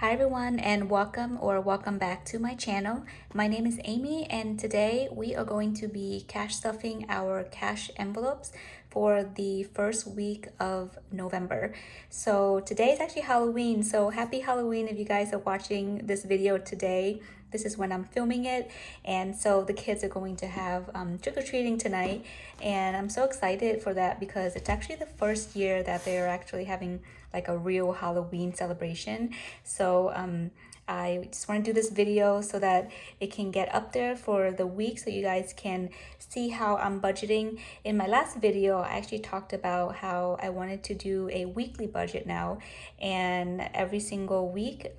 Hi everyone, and welcome back to my channel. My name is Amy, and today we are going to be cash stuffing our cash envelopes for the first week of November. So today is actually Halloween, so happy Halloween if you guys are watching this video today. This is when I'm filming it, and so the kids are going to have trick-or-treating tonight, and I'm so excited for that because it's actually the first year that they're actually having like a real Halloween celebration. So I just want to do this video so that it can get up there for the week so you guys can see how I'm budgeting. In my last video, I actually talked about how I wanted to do a weekly budget now, and every single week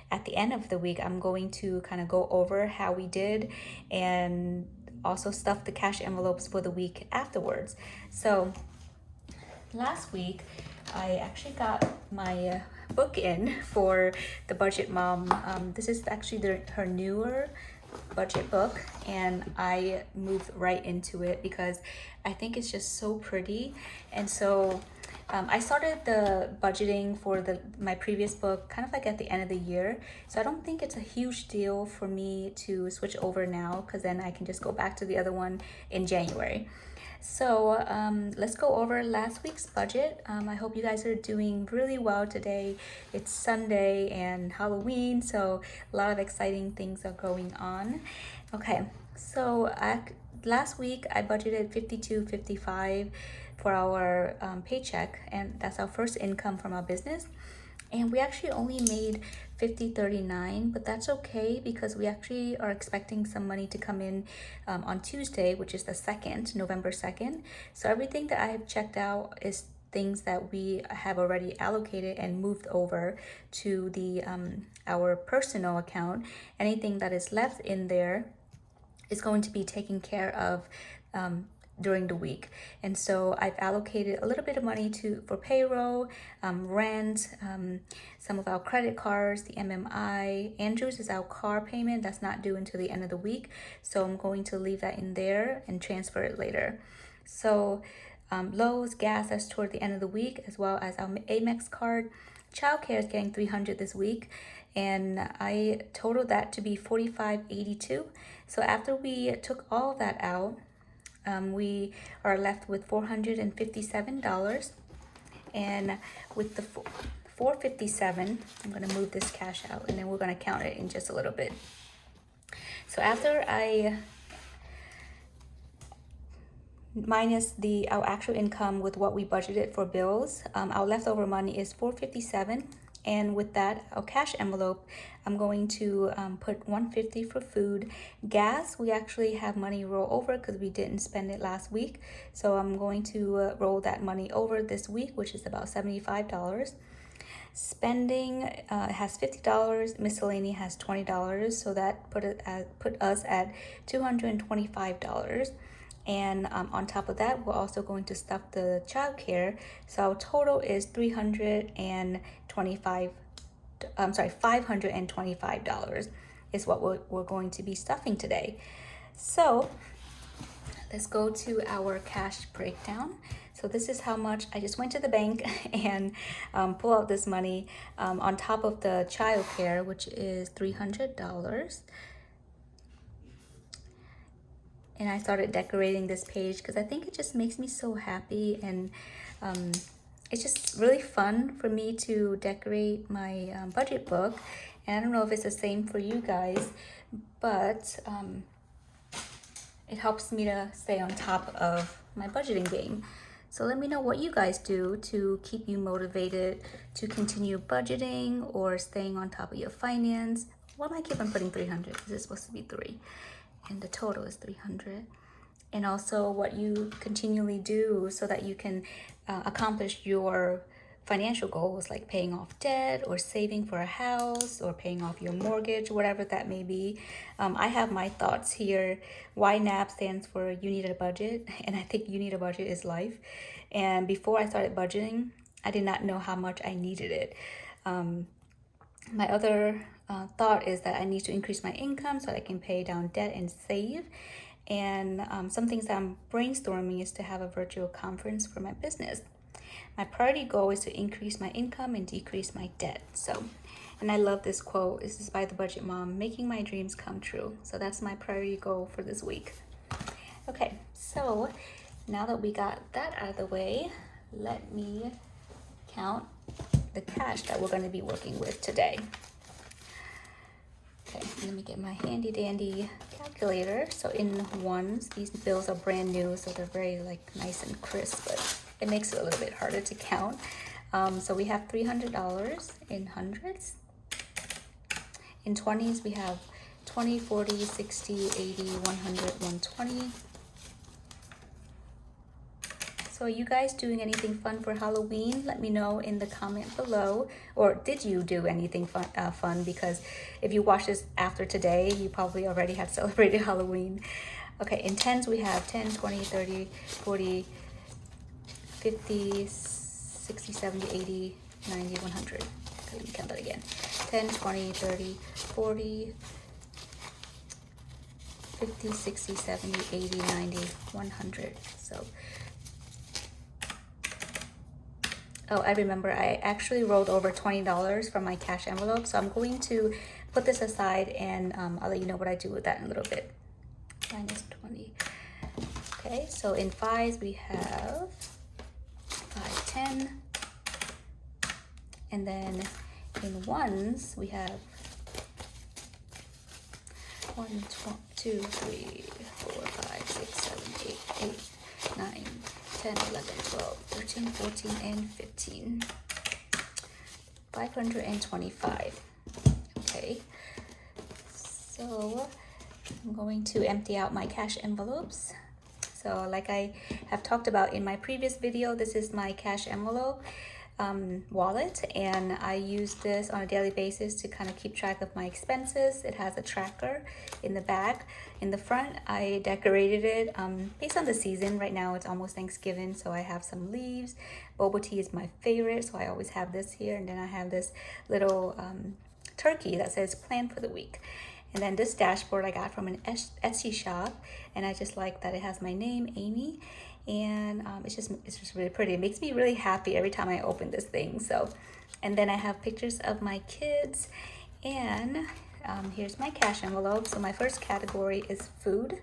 at the end of the week I'm going to kind of go over how we did and also stuff the cash envelopes for the week afterwards. So last week I actually got my book in for the Budget Mom. This is actually her newer budget book, and I moved right into it because I think it's just so pretty. And so I started the budgeting for my previous book kind of like at the end of the year, so I don't think it's a huge deal for me to switch over now because then I can just go back to the other one in January. So let's go over last week's budget. I hope you guys are doing really well today. It's Sunday and Halloween, so a lot of exciting things are going on. Okay, so last week I budgeted $52.55 for our paycheck, and that's our first income from our business. And we actually only made $50.39, but that's okay because we actually are expecting some money to come in on Tuesday, which is the 2nd, November 2nd. So everything that I have checked out is things that we have already allocated and moved over to the our personal account. Anything that is left in there is going to be taken care of during the week. And so I've allocated a little bit of money for payroll, rent, some of our credit cards, the MMI. Andrew's is our car payment that's not due until the end of the week, so I'm going to leave that in there and transfer it later. So Lowe's, gas, that's toward the end of the week, as well as our Amex card. Childcare is getting $300 this week, and I totaled that to be $45.82. So after we took all of that out, we are left with $457, and with the $457, I'm going to move this cash out, and then we're going to count it in just a little bit. So after I minus our actual income with what we budgeted for bills, our leftover money is $457. And with that, our cash envelope, I'm going to put $150 for food. Gas, we actually have money roll over because we didn't spend it last week. So I'm going to roll that money over this week, which is about $75. Spending has $50, miscellaneous has $20, so that put us at $225. And on top of that, we're also going to stuff the childcare. So our total is $525 is what we're going to be stuffing today. So let's go to our cash breakdown. So this is how much I just went to the bank and pull out this money on top of the childcare, which is $300. And I started decorating this page because I think it just makes me so happy, and it's just really fun for me to decorate my budget book. And I don't know if it's the same for you guys, but it helps me to stay on top of my budgeting game. So let me know what you guys do to keep you motivated to continue budgeting or staying on top of your finance. Why am I keep on putting 300? Because it's supposed to be 3. And the total is 300. And also what you continually do so that you can accomplish your financial goals, like paying off debt or saving for a house or paying off your mortgage, whatever that may be. I have my thoughts here. YNAB stands for You Need a Budget, and I think you need a budget is life. And before I started budgeting, I did not know how much I needed it. My other thought is that I need to increase my income so that I can pay down debt and save. And some things that I'm brainstorming is to have a virtual conference for my business. My priority goal is to increase my income and decrease my debt. So And I love this quote. This is by the Budget Mom, making my dreams come true. So that's my priority goal for this week. Okay, so now that we got that out of the way, let me count the cash that we're going to be working with today. Okay, let me get my handy dandy calculator. So in ones, these bills are brand new, so they're very like nice and crisp, but it makes it a little bit harder to count. So we have $300 in hundreds. In 20s, we have 20, 40, 60, 80, 100, 120. So are you guys doing anything fun for Halloween? Let me know in the comment below. Or did you do anything fun? Because if you watch this after today, you probably already have celebrated Halloween. Okay, in tens we have 10, 20, 30, 40, 50, 60, 70, 80, 90, 100. Okay, let me count that again. 10, 20, 30, 40, 50, 60, 70, 80, 90, 100. So oh, I remember I actually rolled over $20 from my cash envelope. So I'm going to put this aside and I'll let you know what I do with that in a little bit. Minus 20. Okay, so in fives we have 5, 10. And then in ones we have 1, 2, 3, 4, 5, 6, 7, 8, 8, 9, 10, 11, 12, 13, 14, and 15. 525. Okay. So I'm going to empty out my cash envelopes. So like I have talked about in my previous video, this is my cash envelope wallet, and I use this on a daily basis to kind of keep track of my expenses. It has a tracker in the back. In the front, I decorated it based on the season. Right now it's almost Thanksgiving, so I have some leaves. Boba tea is my favorite, so I always have this here. And then I have this little turkey that says plan for the week. And then this dashboard I got from an Etsy shop, and I just like that it has my name, Amy, and it's just really pretty. It makes me really happy every time I open this thing. So, and then I have pictures of my kids, and here's my cash envelope. So my first category is food,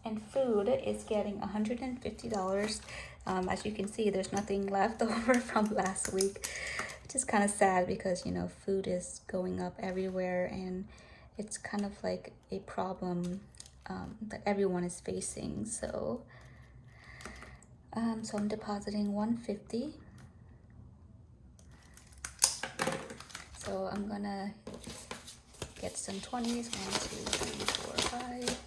and food is getting $150. As you can see, there's nothing left over from last week, which is kind of sad because, you know, food is going up everywhere, and it's kind of like a problem that everyone is facing. So I'm depositing $150. So I'm gonna get some 20s. 1, 2, 3, 4, 5.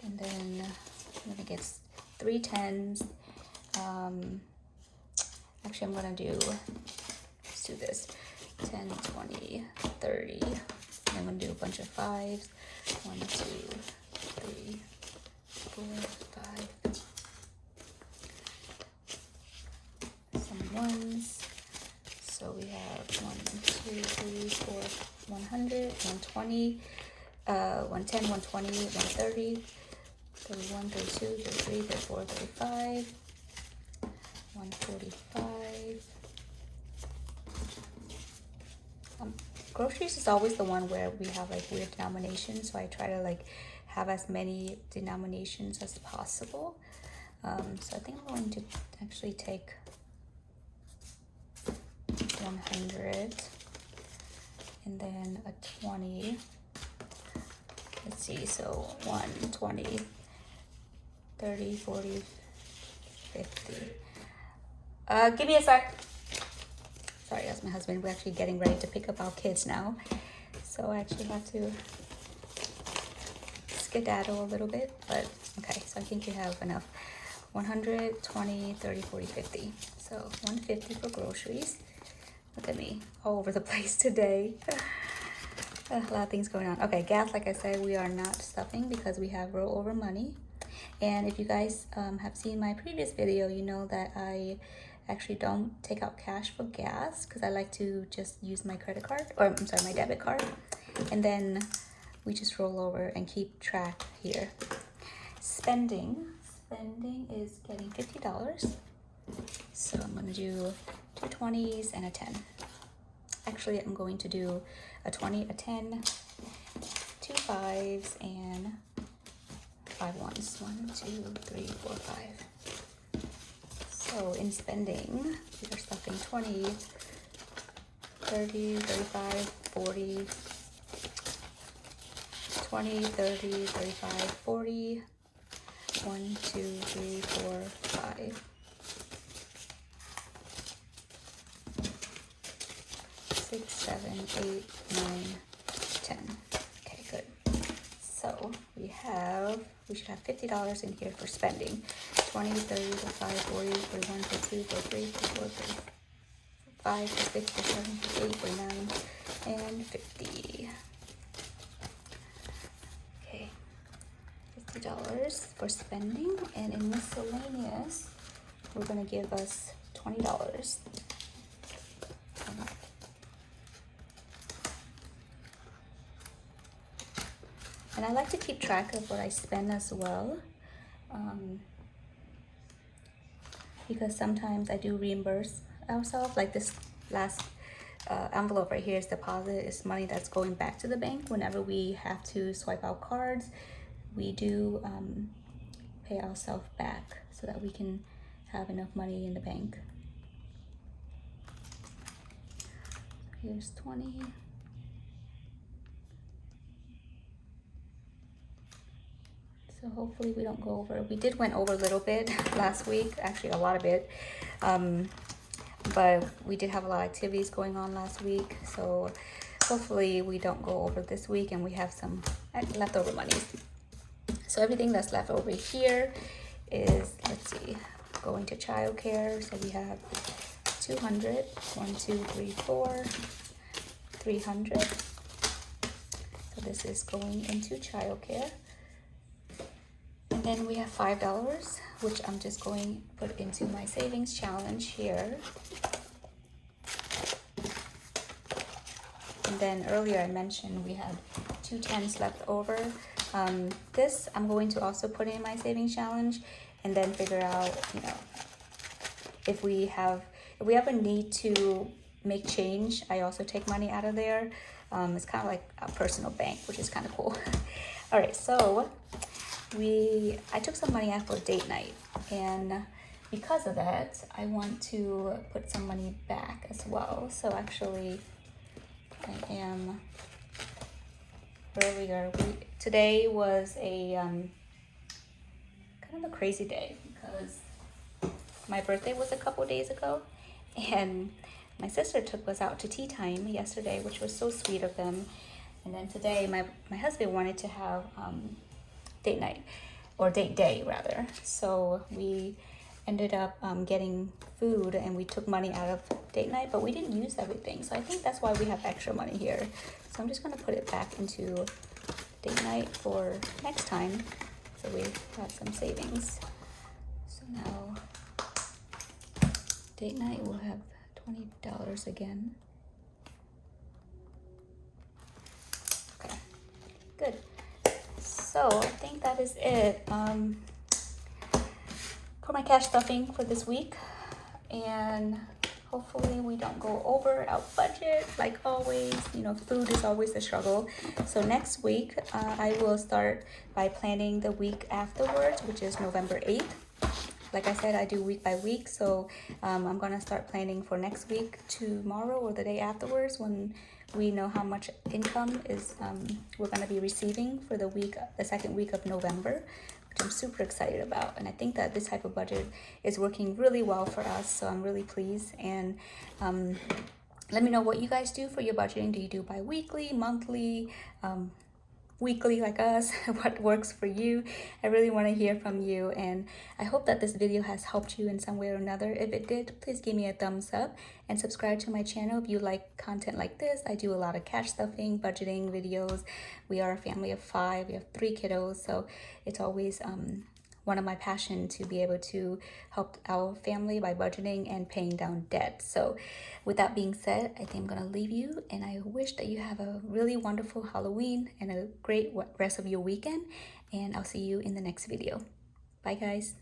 And then I'm gonna get 3 10s. Actually, I'm gonna let's do this. 10, 20, 30. I'm gonna do a bunch of 5s. 1, 2, 3, 4, 5. Some 1s. So we have 1, 2, 3, 4, 100, 120, 110, 120, 130, 31, 32, 33, 34, 35, 145. Groceries is always the one where we have like weird denominations, so I try to like have as many denominations as possible. So I think I'm going to actually take 100 and then a 20. Let's see, so 1, 20, 30, 40, 50. Give me a sec. Sorry, that's my husband. We're actually getting ready to pick up our kids now. So I actually have to skedaddle a little bit, but okay, so I think you have enough. 100, 20, 30, 40, 50. So 150 for groceries. Look at me, all over the place today. A lot of things going on. Okay, gas, like I said, we are not stuffing because we have rollover money. And if you guys have seen my previous video, you know that I actually don't take out cash for gas because I like to just use my credit card, or I'm sorry, my debit card. And then we just roll over and keep track here. Spending is getting $50. So I'm gonna do 2 20s, and a 10. Actually, I'm going to do a 20, a 10, 2 5s, and 5 1s. 1, 2, 3, 4, 5. So in spending, we are stuffing 20, 30, 35, 40, 20, 30, 35, 40, 1, 2, 3, 4, 5. 6, 7, 8, 9, 10. Okay, good. So we should have $50 in here for spending. 20, 30, 35, 40, 41, 42, 43, 44, 45, 46, 47, 48, 49, and 50. Okay, $50 for spending, and in miscellaneous, we're gonna give us $20. And I like to keep track of what I spend as well, because sometimes I do reimburse ourselves. Like this last envelope right here is deposit. It's money that's going back to the bank. Whenever we have to swipe out cards, we do pay ourselves back so that we can have enough money in the bank. Here's 20. So hopefully we don't go over. We went over a little bit last week, actually a lot of it. But we did have a lot of activities going on last week. So hopefully we don't go over this week and we have some leftover money. So everything that's left over here is, let's see, going to childcare. So we have 200, 1, 2, 3, 4, 300. So this is going into childcare. And then we have $5, which I'm just going to put into my savings challenge here. And then earlier I mentioned we had 2 10s left over. This I'm going to also put in my savings challenge, and then figure out, if we ever need to make change, I also take money out of there. It's kind of like a personal bank, which is kind of cool. All right, so I took some money out for date night, and because of that, I want to put some money back as well. So actually, I am earlier. Today was a kind of a crazy day because my birthday was a couple days ago, and my sister took us out to tea time yesterday, which was so sweet of them. And then today, my husband wanted to have date night, or date day rather. So we ended up getting food, and we took money out of date night, but we didn't use everything. So I think that's why we have extra money here. So I'm just gonna put it back into date night for next time, so we have some savings. So now date night will have $20 again. Okay, good. So I think that is it for my cash stuffing for this week, and hopefully we don't go over our budget like always. Food is always a struggle. So next week I will start by planning the week afterwards, which is November 8th. Like I said, I do week by week, so I'm gonna start planning for next week tomorrow or the day afterwards, when we know how much income is we're gonna be receiving for the second week of November, which I'm super excited about. And I think that this type of budget is working really well for us, so I'm really pleased. And let me know what you guys do for your budgeting. Do you do bi-weekly, monthly, weekly like us? What works for you? I really want to hear from you, and I hope that this video has helped you in some way or another. If it did, please give me a thumbs up and subscribe to my channel if you like content like this. I do a lot of cash stuffing, budgeting videos. We are a family of 5. We have 3 kiddos, so it's always one of my passion to be able to help our family by budgeting and paying down debt. So with that being said, I think I'm gonna leave you, and I wish that you have a really wonderful Halloween and a great rest of your weekend, and I'll see you in the next video. Bye guys.